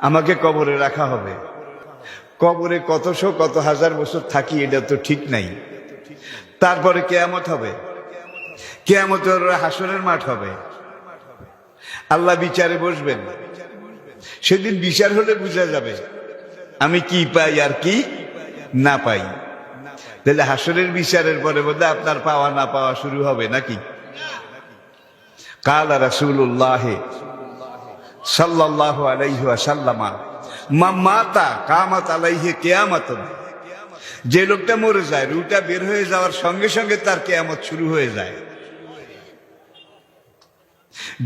আমাকে কবরে রাখা হবে। কবরে কতশো কত হাজার বছর থাকি, এটা তো ঠিক নাই। তারপরে কেয়ামত হবে, কেয়ামতের হাসরের মাঠ হবে, আল্লাহ বিচারে বসবেন। সেদিন বিচার হলে বোঝা যাবে আমি কি পাই আর কি না পাই। তাহলে হাসরের বিচারের পরে বোধহয় আপনার পাওয়া না পাওয়া শুরু হবে নাকি? কালা রাসূলুল্লাহ সাল্লাল্লাহু আলাইহি ওয়াসাল্লাম মান মাতা কামাত আলাইহি কিয়ামাতুন। যে লোকটা মরে যায়, রুহটা বের হয়ে যাওয়ার সঙ্গে সঙ্গে তার কিয়ামত শুরু হয়ে যায়।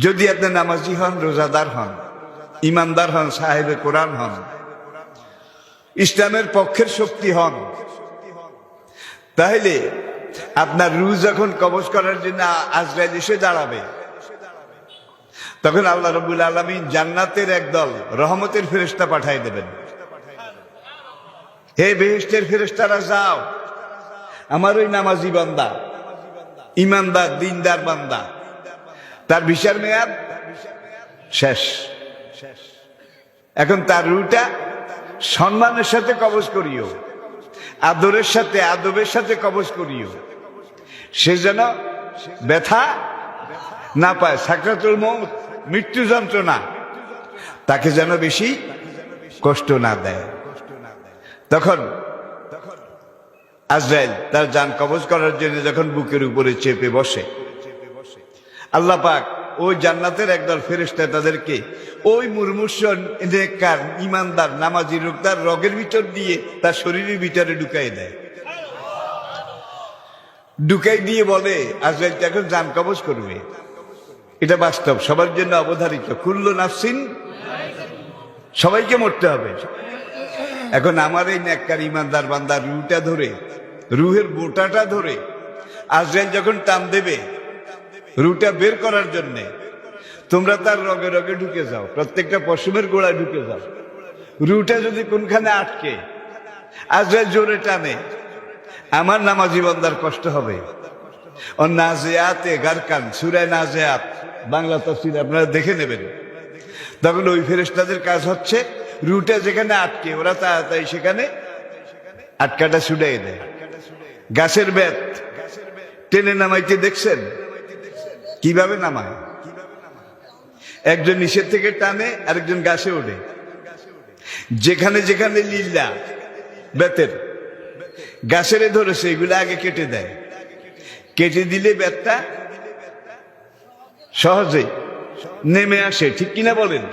যদি আপনি নামাজি হন, রোজাদার হন, ইমানদার হন, সাহেবে কোরআন হন, ইসলামের পক্ষের শক্তি হন, তাহলে আপনার রূহ যখন কবজ করার জন্য আজরাইল এসে দাঁড়াবে, তখন আল্লাহ রাব্বুল আলামিন জান্নাতের একদল রহমতের ফেরেশতা পাঠিয়ে দেবেন। হে বেহেশতের ফেরেশতারা, যাও, আমার ওই নামাজি বান্দা, ইমানদার, দিনদার বান্দা, তার বিচার মেয়াদ শেষ। এখন তার রূহটা সম্মানের সাথে কবজ করিও, আদরের সাথে, আদবের সাথে কবজ করিও, সে যেন ব্যথা না পায়। সাকরাতুল মউত, মৃত্যু যন্ত্রণা, তাকে যেন বেশি কষ্ট না দেয়। তখন আজরাইল তার জান কবজ করার জন্য যখন বুকের উপরে চেপে বসে, আল্লাহ পাক ওই জান্নাতের একদল ফেরেশতা তাদেরকে ওই মুরমুষ নেককার ইমানদার নামাজি লোক তার রগের ভিতর দিয়ে তার শরীরের ভিতরে ঢুকাই দেয়। ঢুকাই দিয়ে বলে, আজরাইল এখন জান কবজ করবে। এটা বাস্তব, সবার জন্য অবধারিত। কুল্লু নাফসিন, সবাইকে মরতে হবে। এখন আমার এই নেককার ইমানদার বান্দার রুহটা ধরে, রুহের বোটাটা ধরে আজরাইল যখন টান দেবে রুহটা বের করার জন্যে, তোমরা তার রগে রগে ঢুকে যাও, প্রত্যেকটা পশমের গোড়ায় ঢুকে যাও। রুহটা যদি কোনখানে আটকে আজরাইল জোরে টানে, আমার নামাজি বান্দার কষ্ট হবে। ও নাজিয়াতে গারকান, সূরা নাজিয়াত বাংলা তাফসীর আপনারা দেখে নেবেন। তখন ওই ফেরেশতাদের কাজ হচ্ছে রুহটা যেখানে আটকে, ওরা তাড়াতাড়ি সেখানে আটকাটা ছুটাই দেয়। গাছের বেত টেনে নামাইতে দেখছেন কিভাবে নামায়? একজন নিচের থেকে টানে, আরেকজন গাছে ওঠে। যেখানে যেখানে লিল্লা বেতের গাছের ধরেছে, এগুলো আগে কেটে দেয়। কেটে দিলে বেতটা সহজে নেমে আসে, ঠিক কিনা বলেন?